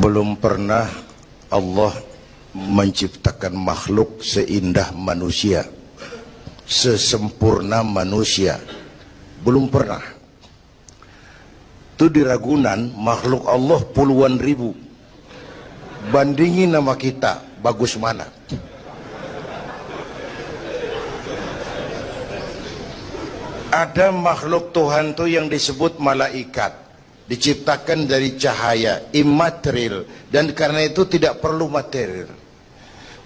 Belum pernah Allah menciptakan makhluk seindah manusia, sesempurna manusia. Belum pernah. Itu di Ragunan makhluk Allah puluhan ribu. Bandingin sama kita, bagus mana? Ada makhluk Tuhan tuh yang disebut malaikat, diciptakan dari cahaya, immaterial, dan karena itu tidak perlu material.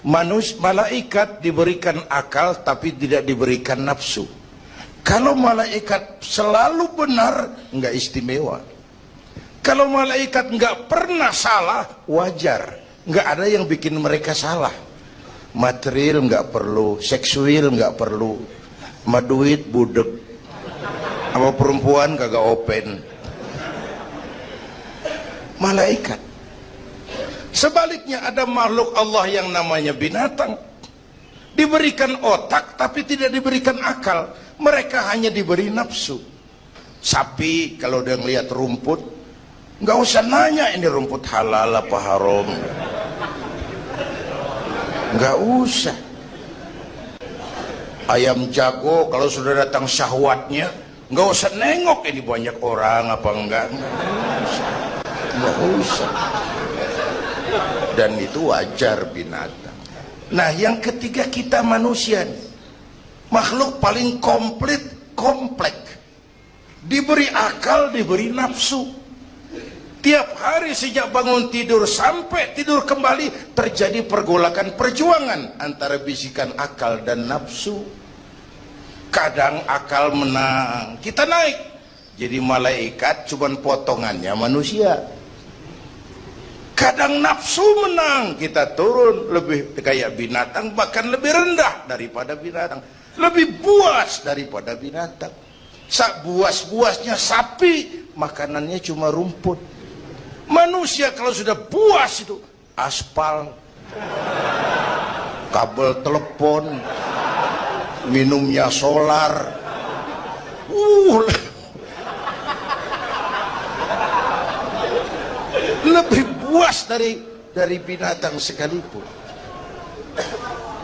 Malaikat diberikan akal tapi tidak diberikan nafsu. Kalau malaikat selalu benar, nggak istimewa. Kalau malaikat nggak pernah salah, wajar. Nggak ada yang bikin mereka salah. Material nggak perlu, seksual nggak perlu, sama duit budek, sama perempuan kagak open. Malaikat. Sebaliknya ada makhluk Allah yang namanya binatang, diberikan otak tapi tidak diberikan akal. Mereka hanya diberi nafsu. Sapi kalau dia ngelihat rumput, nggak usah nanya ini rumput halal apa haram, nggak usah. Ayam jago kalau sudah datang syahwatnya, nggak usah nengok ini banyak orang apa enggak, nggak usah. Dan itu wajar binatang. Nah yang ketiga kita manusia nih, makhluk paling kompleks, diberi akal, diberi nafsu. Tiap hari sejak bangun tidur sampai tidur kembali terjadi pergolakan perjuangan antara bisikan akal dan nafsu. Kadang akal menang, kita naik jadi malaikat, cuman potongannya manusia. Kadang nafsu menang, kita turun lebih kayak binatang, bahkan lebih rendah daripada binatang, lebih buas daripada binatang. Buas-buasnya sapi, makanannya cuma rumput. Manusia kalau sudah buas itu aspal, kabel telepon, minumnya solar. Lebih buas dari binatang sekalipun.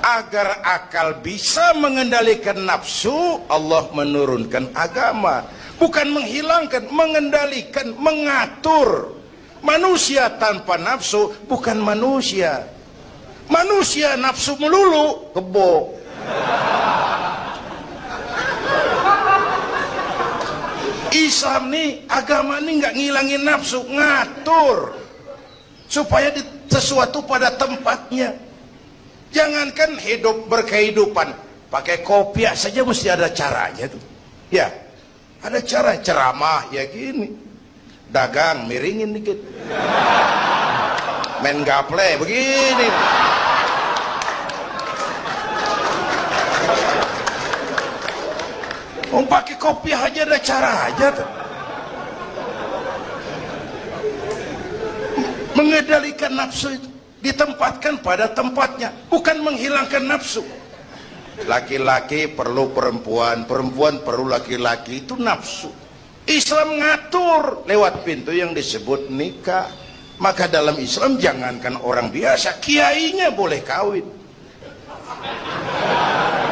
Agar akal bisa mengendalikan nafsu, Allah menurunkan agama. Bukan menghilangkan, mengendalikan, mengatur. Manusia tanpa nafsu bukan manusia. Manusia nafsu melulu, kebo. Islam nih, agama nih nggak ngilangin nafsu, ngatur supaya sesuatu pada tempatnya. Jangankan hidup berkehidupan, pakai kopiah saja mesti ada caranya tuh. Ya, ada cara ceramah ya gini, dagang miringin dikit, main gaple begini. Pakai kopiah aja ada cara aja tuh. Mengendalikan nafsu itu ditempatkan pada tempatnya, bukan menghilangkan nafsu. Laki-laki perlu perempuan, perempuan perlu laki-laki, itu nafsu. Islam ngatur lewat pintu yang disebut nikah. Maka dalam Islam jangankan orang biasa, kiainya boleh kawin.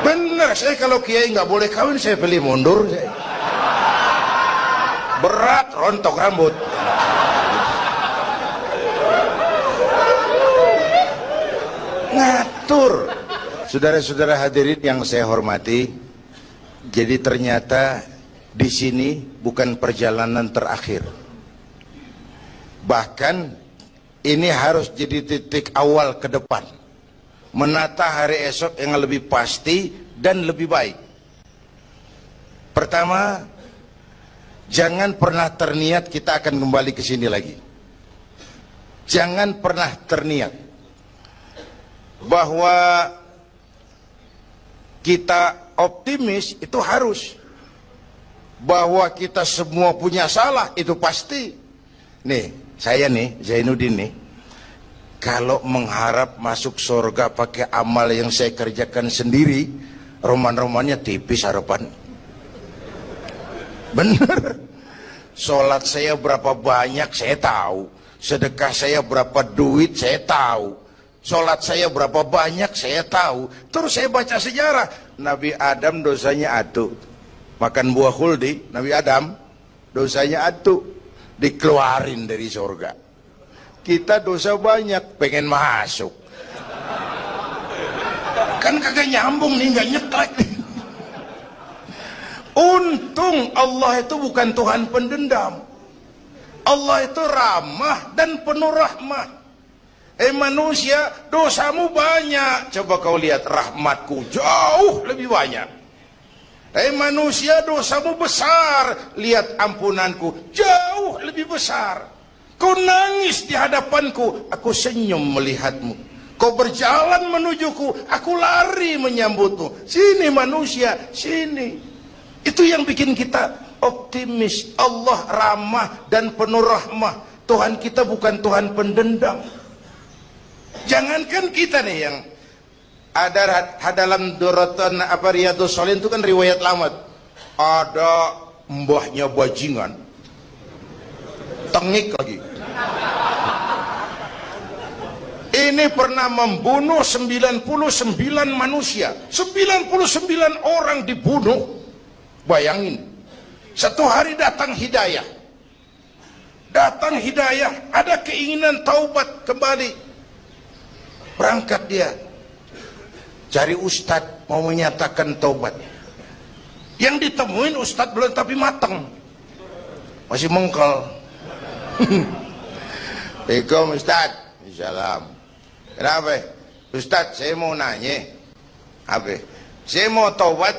Benar, saya kalau kiai nggak boleh kawin saya pilih mundur. Berat rontok rambut. Ngatur. Saudara-saudara hadirin yang saya hormati, jadi ternyata di sini bukan perjalanan terakhir. Bahkan ini harus jadi titik awal ke depan, menata hari esok yang lebih pasti dan lebih baik. Pertama, jangan pernah terniat kita akan kembali ke sini lagi. Jangan pernah terniat bahwa kita optimis, itu harus. Bahwa kita semua punya salah, itu pasti. Nih, saya nih, Zainuddin nih, kalau mengharap masuk surga pakai amal yang saya kerjakan sendiri, roman-romannya tipis harapan. Bener. Sholat saya berapa banyak saya tahu. Sedekah saya berapa duit saya tahu. Sholat saya berapa banyak saya tahu. Terus saya baca sejarah. Nabi Adam dosanya atu. Makan buah khuldi, Nabi Adam dosanya atu. Dikeluarin dari surga. Kita dosa banyak, pengen masuk. Kan kagak nyambung nih, nggak nyetlek. Untung Allah itu bukan Tuhan pendendam. Allah itu ramah dan penuh rahmah. Manusia, dosamu banyak. Coba kau lihat, rahmatku jauh lebih banyak. Manusia, dosamu besar. Lihat ampunanku jauh lebih besar. Kau nangis di hadapanku, aku senyum melihatmu. Kau berjalan menujuku, aku lari menyambutmu. Sini manusia, sini. Itu yang bikin kita optimis. Allah ramah dan penuh rahmah. Tuhan kita bukan Tuhan pendendam. Jangankan kita nih yang ada dalam Duratan Riyadhus Shalihin itu kan riwayat lama. Ada mbahnya bajingan, tengik lagi. Ini pernah membunuh 99 manusia. 99 orang dibunuh. Bayangin, satu hari datang hidayah. Datang hidayah, ada keinginan taubat kembali. Berangkat dia, cari ustadz mau menyatakan taubat. Yang ditemuin ustadz belum tapi matang, masih mengkel. Assalamualaikum ustadz. Salam. Kenapa? Ustadz, saya mau nanya. Apa? Saya mau taubat,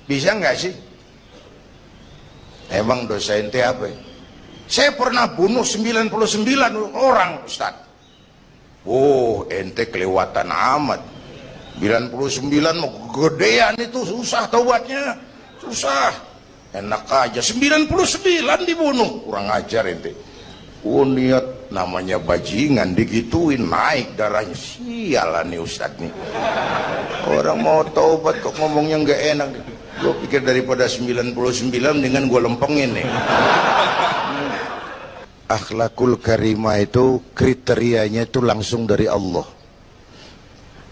bisa nggak sih? Emang dosa ente apa? Saya pernah bunuh 99 orang, Ustaz. Oh, ente kelewatan amat. 99 mau gedean itu, susah taubatnya. Susah. Enak aja, 99 dibunuh. Kurang ajar ente. Oh, niat namanya bajingan, digituin naik darahnya. Sialan nih Ustaz nih. Orang mau taubat kok ngomongnya nggak enak. Gue pikir daripada 99 dengan gue lempengin nih. Akhlakul karimah itu kriterianya itu langsung dari Allah.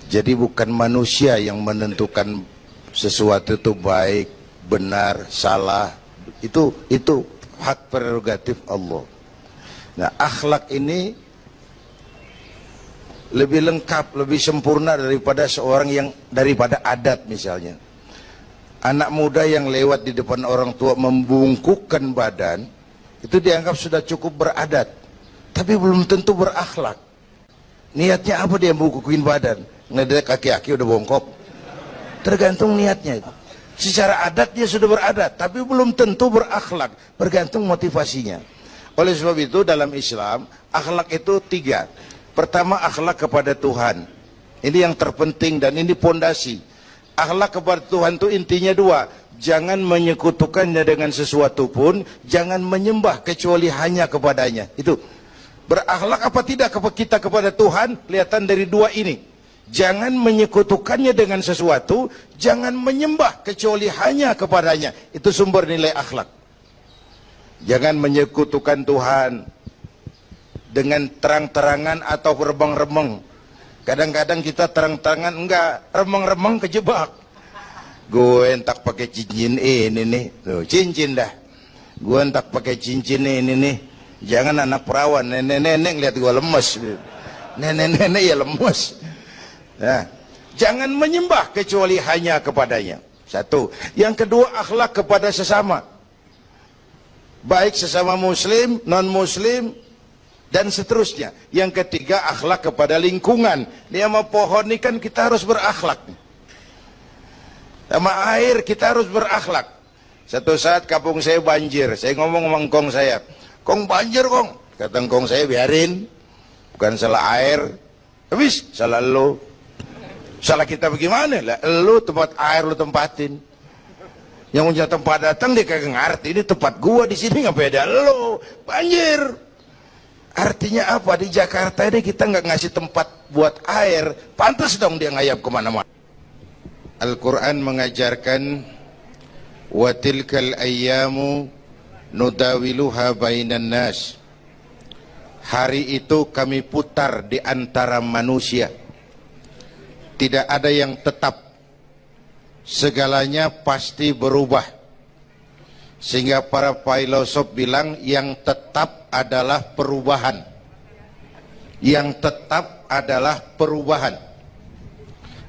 Jadi bukan manusia yang menentukan sesuatu itu baik, benar, salah. Itu hak prerogatif Allah. Nah, akhlak ini lebih lengkap, lebih sempurna daripada daripada adat misalnya. Anak muda yang lewat di depan orang tua membungkukkan badan, itu dianggap sudah cukup beradat, tapi belum tentu berakhlak. Niatnya apa dia membungkukin badan? Ngelihat kaki-kaki udah bongkok. Tergantung niatnya. Secara adat dia sudah beradat, tapi belum tentu berakhlak. Bergantung motivasinya. Oleh sebab itu dalam Islam, akhlak itu 3. Pertama, akhlak kepada Tuhan. Ini yang terpenting dan ini pondasi. Akhlak kepada Tuhan itu intinya 2. Jangan menyekutukannya dengan sesuatu pun, jangan menyembah kecuali hanya kepadanya. Itu. Berakhlak apa tidak kita kepada Tuhan, kelihatan dari 2 ini. Jangan menyekutukannya dengan sesuatu, jangan menyembah kecuali hanya kepadanya. Itu sumber nilai akhlak. Jangan menyekutukan Tuhan dengan terang-terangan atau remeng-remeng. Kadang-kadang kita terang-terangan enggak, remeng-remeng kejebak. Gue entak pakai cincin ini nih, tuh, cincin dah. Gue entak pakai cincin ini nih. Jangan anak perawan, nenek-nenek lihat gue lemes. Nenek-nenek ya lemes. Nah, jangan menyembah kecuali hanya kepadanya. 1. Yang kedua, akhlak kepada sesama. Baik sesama muslim, non-muslim, dan seterusnya. Yang ketiga, akhlak kepada lingkungan. Ini sama pohon ini kan kita harus berakhlak. Sama air kita harus berakhlak. Satu saat kampung saya banjir. Saya ngomong sama engkong saya. Kong banjir kong. Kata engkong saya, biarin. Bukan salah air. Habis, salah lo. Salah kita bagaimana? Lah, lo tempat air lo tempatin. Yang punya tempat datang dia kagak ngerti. Ini tempat gua di sini nggak beda lo. Banjir. Artinya apa? Di Jakarta ini kita nggak ngasih tempat buat air. Pantas dong dia ngayap kemana-mana. Al-Quran mengajarkan wa tilkal ayyamu nudawiluha bainan nas Hari itu kami putar di antara manusia. Tidak ada yang tetap. Segalanya pasti berubah. Sehingga para filosof bilang yang tetap adalah perubahan. Yang tetap adalah perubahan.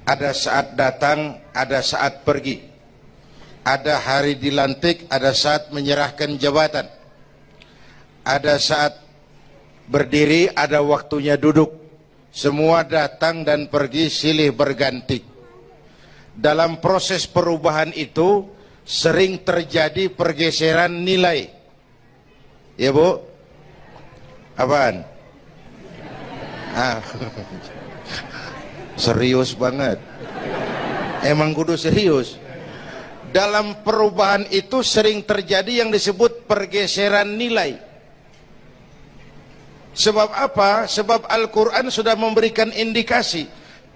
Ada saat datang, ada saat pergi. Ada hari dilantik, ada saat menyerahkan jabatan. Ada saat berdiri, ada waktunya duduk. Semua datang dan pergi silih berganti. Dalam proses perubahan itu sering terjadi pergeseran nilai. Ya Bu? Apaan? Serius banget. Emang kudu serius. Dalam perubahan itu sering terjadi yang disebut pergeseran nilai. Sebab apa? Sebab Al-Quran sudah memberikan indikasi.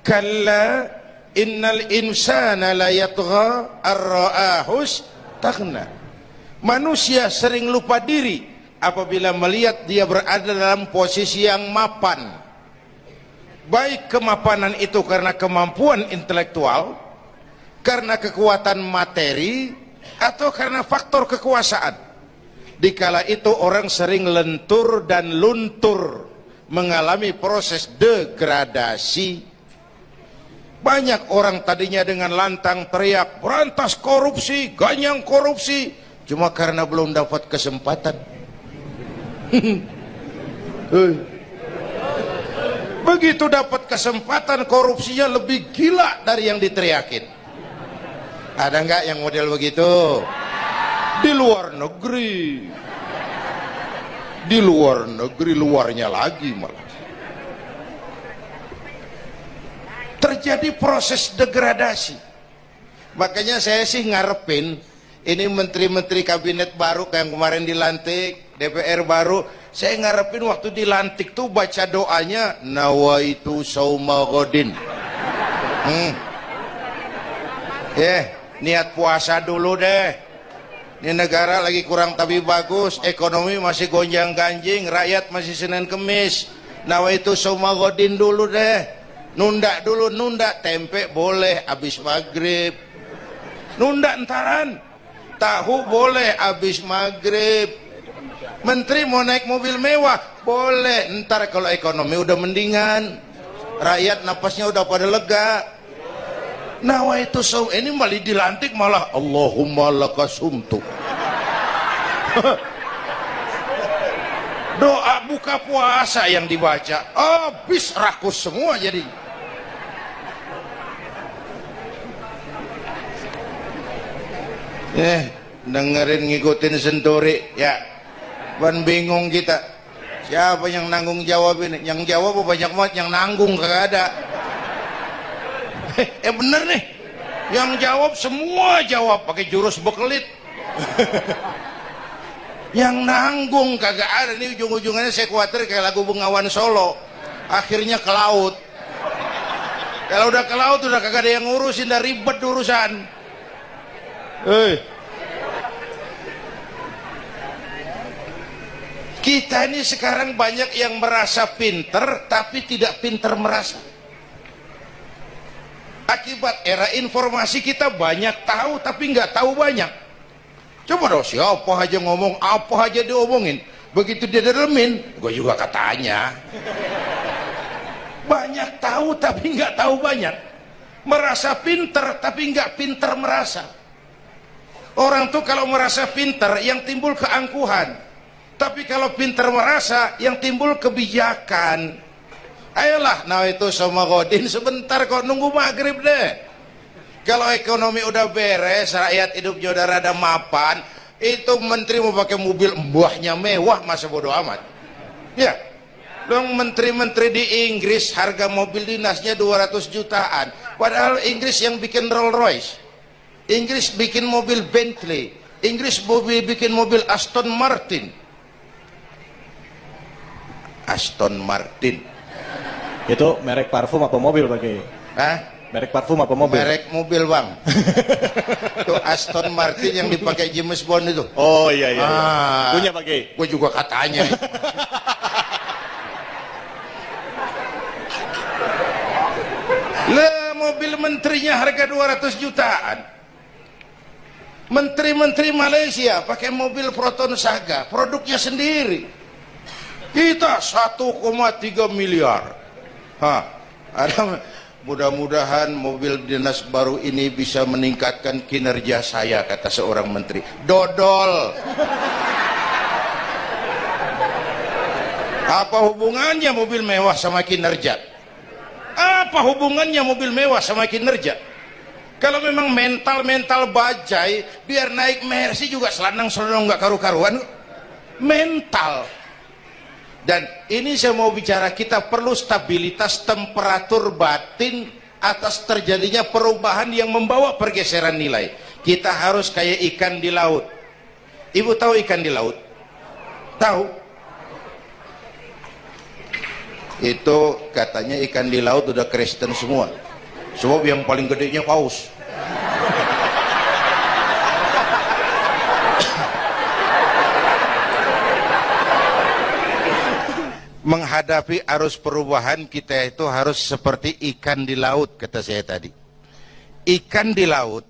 Kalla innal insana la yatgha ar-ra'ahus taghna. Manusia sering lupa diri apabila melihat dia berada dalam posisi yang mapan. Baik kemapanan itu karena kemampuan intelektual, karena kekuatan materi, atau karena faktor kekuasaan. Dikala itu orang sering lentur dan luntur, mengalami proses degradasi. Banyak orang tadinya dengan lantang teriak berantas korupsi, ganyang korupsi, cuma karena belum dapat kesempatan. Begitu dapat kesempatan, korupsinya lebih gila dari yang diteriakin. Ada nggak yang model begitu? Di luar negeri. Di luar negeri, luarnya lagi malah. Terjadi proses degradasi. Makanya saya sih ngarepin ini menteri-menteri kabinet baru kayak yang kemarin dilantik, DPR baru, saya ngarepin waktu dilantik tuh baca doanya nawaitu sauma godin. Niat puasa dulu deh. Ini negara lagi kurang tapi bagus, ekonomi masih gonjang ganjing, rakyat masih Senin Kemis. Nawaitu sauma godin dulu deh. Nunda dulu, nunda tempe boleh habis maghrib. Nunda entaran. Tahu boleh habis maghrib. Menteri mau naik mobil mewah boleh, ntar kalau ekonomi udah mendingan, rakyat napasnya udah pada lega. Nawaitu saum, ini malah dilantik malah Allahumma lakasumtu. Doa buka puasa yang dibaca habis rakus semua jadi. Dengerin ngikutin senturi ya. Ban bingung kita. Siapa yang nanggung jawab ini? Yang jawab banyak banget, yang nanggung kagak ada. Bener nih. Yang jawab semua jawab pakai jurus bekelit. Yang nanggung kagak ada. Nih ujung-ujungnya saya khawatir kayak lagu Bengawan Solo. Akhirnya ke laut. Kalau udah ke laut udah kagak ada yang ngurusin, udah ribet urusan. Kita ini sekarang banyak yang merasa pinter tapi tidak pinter merasa. Akibat era informasi kita banyak tahu tapi nggak tahu banyak. Coba dong, siapa aja ngomong apa aja diomongin, begitu dia dalemin, gue juga katanya. Banyak tahu tapi nggak tahu banyak. Merasa pinter tapi nggak pinter merasa. Orang tuh kalau merasa pinter yang timbul keangkuhan. Tapi kalau pinter merasa yang timbul kebijakan. Ayolah, nah itu sama godin sebentar kok, nunggu maghrib deh. Kalau ekonomi udah beres, rakyat hidupnya udah rada mapan, itu menteri mau pakai mobil mbahnya mewah, masa bodo amat. Ya, dong menteri-menteri di Inggris harga mobil dinasnya 200 jutaan. Padahal Inggris yang bikin Rolls Royce, Inggris bikin mobil Bentley, Inggris bikin mobil Aston Martin. Aston Martin itu merek parfum apa mobil pakai? Hah? Merek parfum apa mobil? Merek mobil bang. Itu Aston Martin yang dipakai James Bond itu. Oh iya. Punya pakai? Gue juga katanya. mobil menterinya harga 200 jutaan. Menteri-menteri Malaysia pakai mobil Proton Saga, produknya sendiri. Kita 1,3 miliar. Ada, mudah-mudahan mobil dinas baru ini bisa meningkatkan kinerja saya, kata seorang menteri. Dodol. Apa hubungannya mobil mewah sama kinerja? Apa hubungannya mobil mewah sama kinerja? Kalau memang mental bajai, biar naik Mercy juga selandang-selandang nggak karu-karuan. Mental. Dan ini saya mau bicara, kita perlu stabilitas temperatur batin atas terjadinya perubahan yang membawa pergeseran nilai. Kita harus kayak ikan di laut. Ibu tahu ikan di laut? Tahu? Itu katanya ikan di laut udah Kristen semua, sebab yang paling gedenya paus. Menghadapi arus perubahan kita itu harus seperti ikan di laut, kata saya tadi. Ikan di laut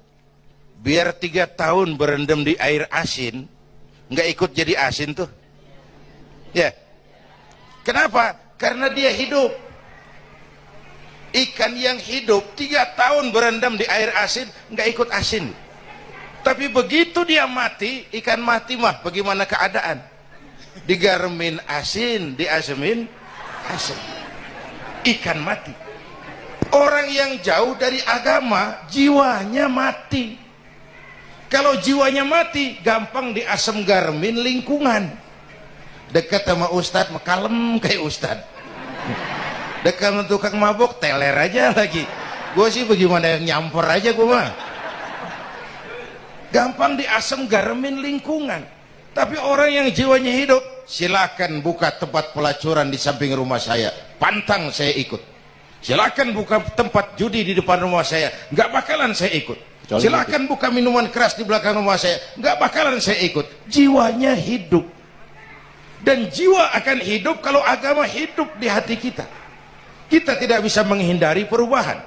biar 3 tahun berendam di air asin, nggak ikut jadi asin tuh ya. Kenapa? Karena dia hidup. Ikan yang hidup 3 tahun berendam di air asin nggak ikut asin. Tapi begitu dia mati, ikan mati mah bagaimana keadaan? Digarmin asin, diasemin asin. Ikan mati. Orang yang jauh dari agama, jiwanya mati. Kalau jiwanya mati, gampang diasem garmin lingkungan. Dekat sama ustadz, kalem kayak ustadz. Dekat sama tukang mabok, teler aja lagi. Gue sih bagaimana yang nyampor aja gue mah. Gampang diasem garmin lingkungan. Tapi orang yang jiwanya hidup, silakan buka tempat pelacuran di samping rumah saya, pantang saya ikut. Silakan buka tempat judi di depan rumah saya, nggak bakalan saya ikut. Silakan buka minuman keras di belakang rumah saya, nggak bakalan saya ikut. Jiwanya hidup. Dan jiwa akan hidup kalau agama hidup di hati kita. Kita tidak bisa menghindari perubahan.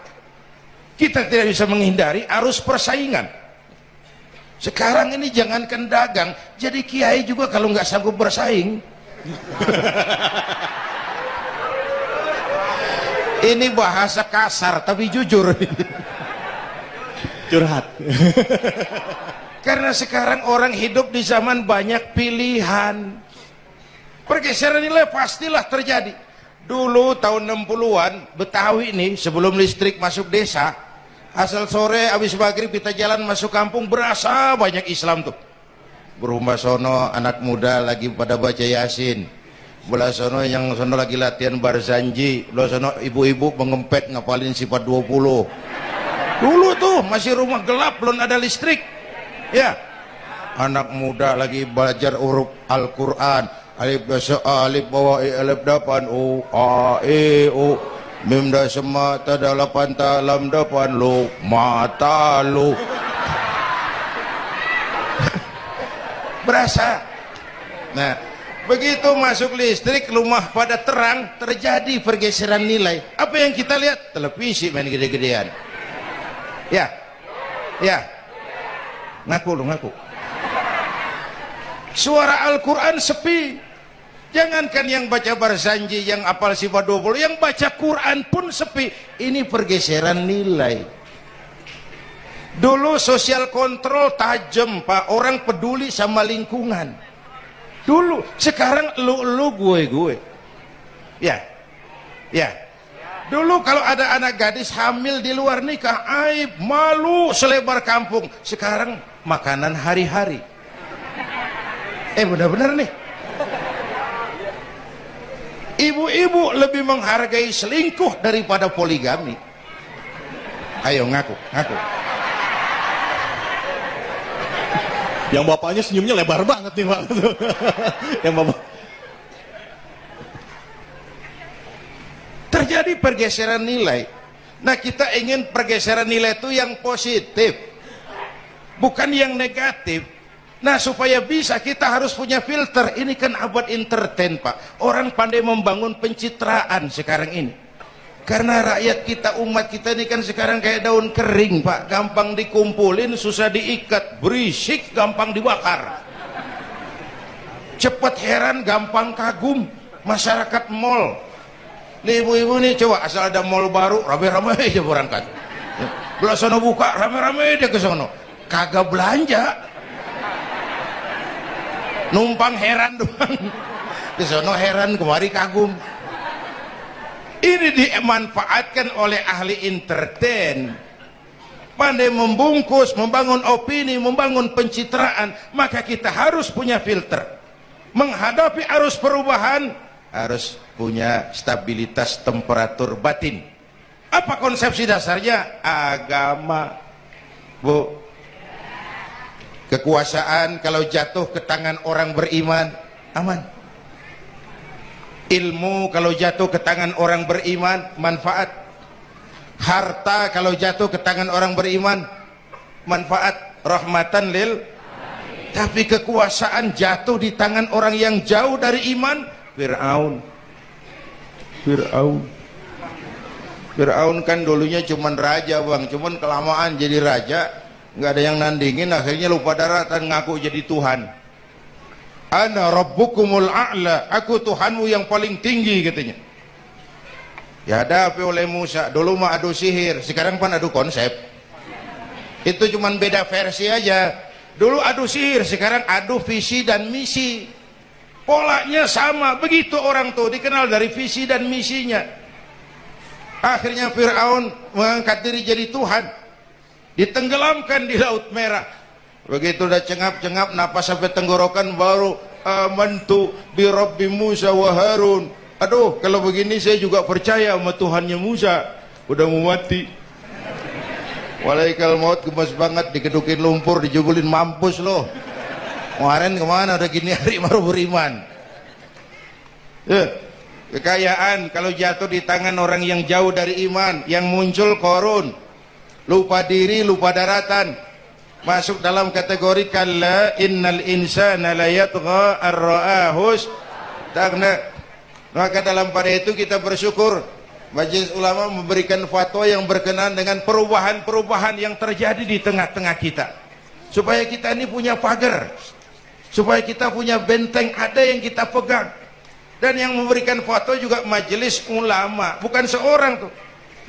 Kita tidak bisa menghindari arus persaingan. Sekarang ini jangankan dagang, jadi kiai juga kalau nggak sanggup bersaing. Ini bahasa kasar tapi jujur. Curhat. Karena sekarang orang hidup di zaman banyak pilihan. Pergeseran nilai pastilah terjadi. Dulu tahun 60-an Betawi nih, sebelum listrik masuk desa, asal sore habis maghrib kita jalan masuk kampung, berasa banyak Islam tuh. Berumah sono anak muda lagi pada baca Yasin, belah sono yang sono lagi latihan barzanji, belah sono ibu-ibu mengempet ngapalin sifat 20. Dulu tuh masih rumah gelap, belum ada listrik ya. Anak muda lagi belajar huruf Al-Quran, alif dasa alif bawah alif dapan u a e u mim dasa mata dalapan talam dapan lu mata lu. Berasa. Nah, begitu masuk listrik, rumah pada terang, terjadi pergeseran nilai. Apa yang kita lihat? Televisi main gede-gedean. Ya, ya, ngaku lu ngaku. Suara Al-Quran sepi. Jangankan yang baca barzanji, yang apal sifat 20, yang baca Quran pun sepi. Ini pergeseran nilai. Dulu sosial kontrol tajam, Pak. Orang peduli sama lingkungan. Dulu, sekarang lu gue. Ya, ya. Dulu kalau ada anak gadis hamil di luar nikah, aib, malu selebar kampung. Sekarang makanan hari-hari. Benar-benar nih. Ibu-ibu lebih menghargai selingkuh daripada poligami. Ayo ngaku. Yang bapaknya senyumnya lebar banget nih Pak. Yang bapak. Terjadi pergeseran nilai. Nah, kita ingin pergeseran nilai itu yang positif, bukan yang negatif. Nah, supaya bisa kita harus punya filter. Ini kan abad entertain, Pak. Orang pandai membangun pencitraan sekarang ini. Karena rakyat kita, umat kita ini kan sekarang kayak daun kering Pak, gampang dikumpulin, susah diikat, berisik, gampang dibakar. Cepat heran, gampang kagum. Masyarakat mall nih, ibu-ibu nih, coba asal ada mall baru, rame-rame aja berangkat. Belah sono buka, rame-rame dia ke sono, kagak belanja, numpang heran doang. Ke sono heran, kemari kagum. Ini dimanfaatkan oleh ahli entertain, pandai membungkus, membangun opini, membangun pencitraan. Maka kita harus punya filter. Menghadapi arus perubahan harus punya stabilitas temperatur batin. Apa konsepsi dasarnya? Agama, Bu. Kekuasaan kalau jatuh ke tangan orang beriman, aman. Ilmu kalau jatuh ke tangan orang beriman, manfaat. Harta kalau jatuh ke tangan orang beriman, manfaat, rahmatan lil. Tapi kekuasaan jatuh di tangan orang yang jauh dari iman, Fir'aun kan dulunya cuman raja Bang, cuman kelamaan jadi raja, nggak ada yang nandingin, akhirnya lupa daratan, ngaku jadi Tuhan. Ana rabbukumul a'la, aku Tuhanmu yang paling tinggi katanya. Dihadapi oleh Musa. Dulu mah adu sihir, sekarang pan adu konsep. Itu cuman beda versi aja. Dulu adu sihir, sekarang adu visi dan misi. Polanya sama, begitu orang tuh dikenal dari visi dan misinya. Akhirnya Fir'aun mengangkat diri jadi Tuhan, ditenggelamkan di Laut Merah. Begitu udah cengap-cengap napas sampai tenggorokan, baru amantu bi Rabbi Musa wa Harun. Aduh, kalau begini saya juga percaya sama Tuhannya Musa. Udah mau mati, walaikal maut, gemes banget, dikedukin lumpur, dijugulin, mampus loh. Kemarin kemana udah gini hari baru beriman. Kekayaan kalau jatuh di tangan orang yang jauh dari iman, yang muncul korun, lupa diri, lupa daratan, masuk dalam kategori kalla innal insana la yatgha ar-ra'ahus taghna. Maka dalam pada itu kita bersyukur Majelis Ulama memberikan fatwa yang berkenaan dengan perubahan-perubahan yang terjadi di tengah-tengah kita, supaya kita ini punya pagar, supaya kita punya benteng ada yang kita pegang. Dan yang memberikan fatwa juga Majelis Ulama, bukan seorang tuh,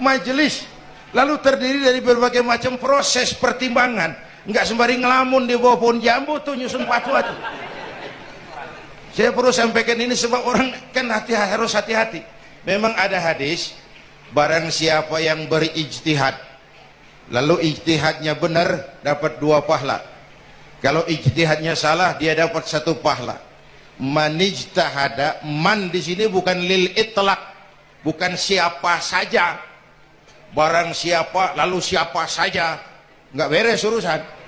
majelis, lalu terdiri dari berbagai macam proses pertimbangan. Enggak sembari ngelamun di bawah pohon jambu tuh nyusun fatwa tuh. Saya perlu sampaikan ini sebab orang kan harus hati-hati. Memang ada hadis, barang siapa yang berijtihad lalu ijtihadnya benar dapat 2 pahala. Kalau ijtihadnya salah dia dapat 1 pahala. Manijtahada, man di sini bukan lil itlaq, bukan siapa saja. Barang siapa lalu siapa saja, nggak beres urusan.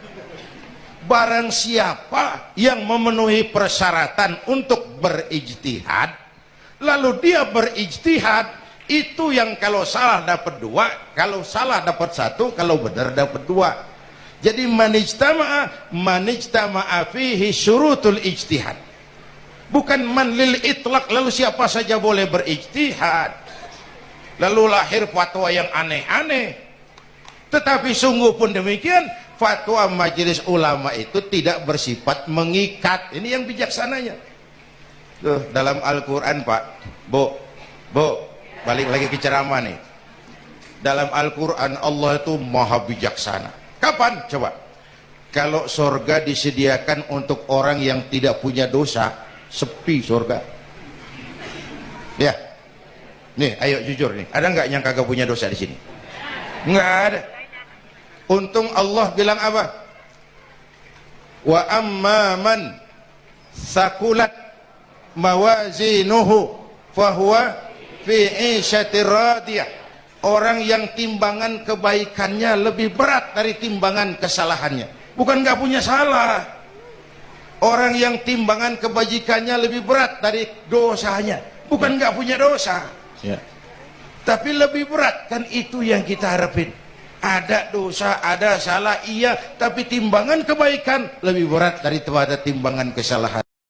Barang siapa yang memenuhi persyaratan untuk berijtihad, lalu dia berijtihad, itu yang kalau salah dapat 2, kalau salah dapat 1, kalau benar dapat 2. Jadi manijtama'a fihi syurutul ijtihad, bukan man lil itlaq, lalu siapa saja boleh berijtihad, lalu lahir fatwa yang aneh-aneh. Tetapi sungguh pun demikian, fatwa Majelis Ulama itu tidak bersifat mengikat. Ini yang bijaksananya. Tuh, dalam Al-Quran Pak, Bu, balik lagi ke ceramah nih. Dalam Al-Quran Allah itu maha bijaksana. Kapan? Coba. Kalau surga disediakan untuk orang yang tidak punya dosa, sepi surga. Ya. Nih, ayo jujur nih. Ada nggak yang kagak punya dosa di sini? Nggak ada. Untung Allah bilang apa? Wa amma man sakulat mawazinuhu fahuwa fi 'ishatir radiyah. Orang yang timbangan kebaikannya lebih berat dari timbangan kesalahannya. Bukan nggak punya salah. Orang yang timbangan kebajikannya lebih berat dari dosanya, bukan nggak punya dosa, ya. Tapi lebih berat, kan itu yang kita harapin. Ada dosa, ada salah, iya, tapi timbangan kebaikan lebih berat daripada timbangan kesalahan.